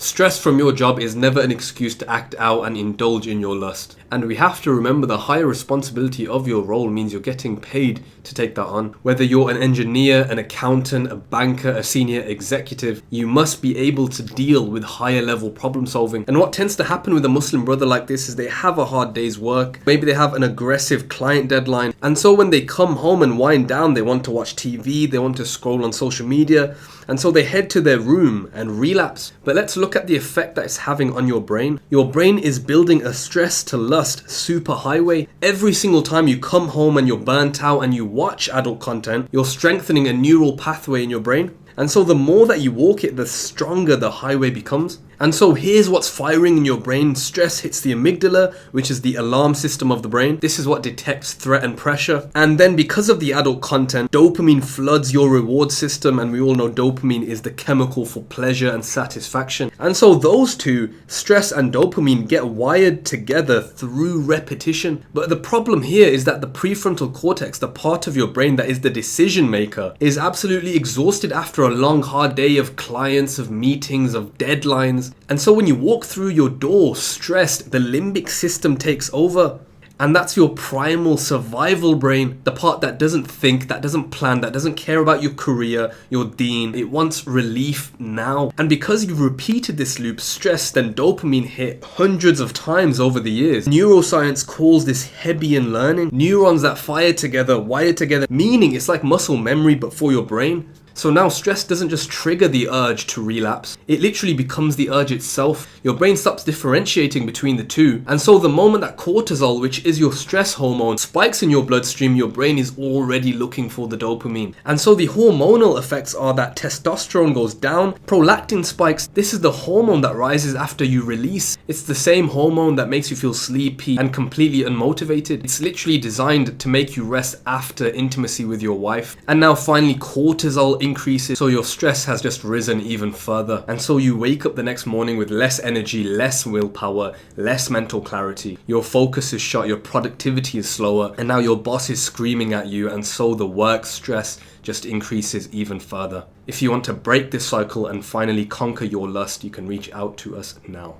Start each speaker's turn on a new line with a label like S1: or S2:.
S1: Stress from your job is never an excuse to act out and indulge in your lust. And we have to remember the higher responsibility of your role means you're getting paid to take that on. Whether you're an engineer, an accountant, a banker, a senior executive, you must be able to deal with higher level problem solving. And what tends to happen with a Muslim brother like this is they have a hard day's work. Maybe they have an aggressive client deadline. And so when they come home and wind down, they want to watch TV, they want to scroll on social media. And so they head to their room and relapse. But let's look at the effect that it's having on your brain. Your brain is building a stress to lust superhighway. Every single time you come home and you're burnt out and you watch adult content, you're strengthening a neural pathway in your brain. And so the more that you walk it, the stronger the highway becomes. And so here's what's firing in your brain. Stress hits the amygdala, which is the alarm system of the brain. This is what detects threat and pressure. And then because of the adult content, dopamine floods your reward system. And we all know dopamine is the chemical for pleasure and satisfaction. And so those two, stress and dopamine, get wired together through repetition. But the problem here is that the prefrontal cortex, the part of your brain that is the decision maker, is absolutely exhausted after a long hard day of clients, of meetings, of deadlines. And so when you walk through your door stressed, the limbic system takes over. And that's your primal survival brain, the part that doesn't think, that doesn't plan, that doesn't care about your career, your deen. It wants relief now. And because you've repeated this loop, stress, then dopamine hit hundreds of times over the years. Neuroscience calls this Hebbian learning. Neurons that fire together, wire together, meaning it's like muscle memory but for your brain. So now stress doesn't just trigger the urge to relapse, it literally becomes the urge itself. Your brain stops differentiating between the two. And so the moment that cortisol, which is your stress hormone, spikes in your bloodstream, your brain is already looking for the dopamine. And so the hormonal effects are that testosterone goes down, prolactin spikes. This is the hormone that rises after you release. It's the same hormone that makes you feel sleepy and completely unmotivated. It's literally designed to make you rest after intimacy with your wife. And now finally cortisol increases, so your stress has just risen even further. And so you wake up the next morning with less energy, less willpower, less mental clarity. Your focus is shot, your productivity is slower, and now your boss is screaming at you, and so the work stress just increases even further. If you want to break this cycle and finally conquer your lust, you can reach out to us now.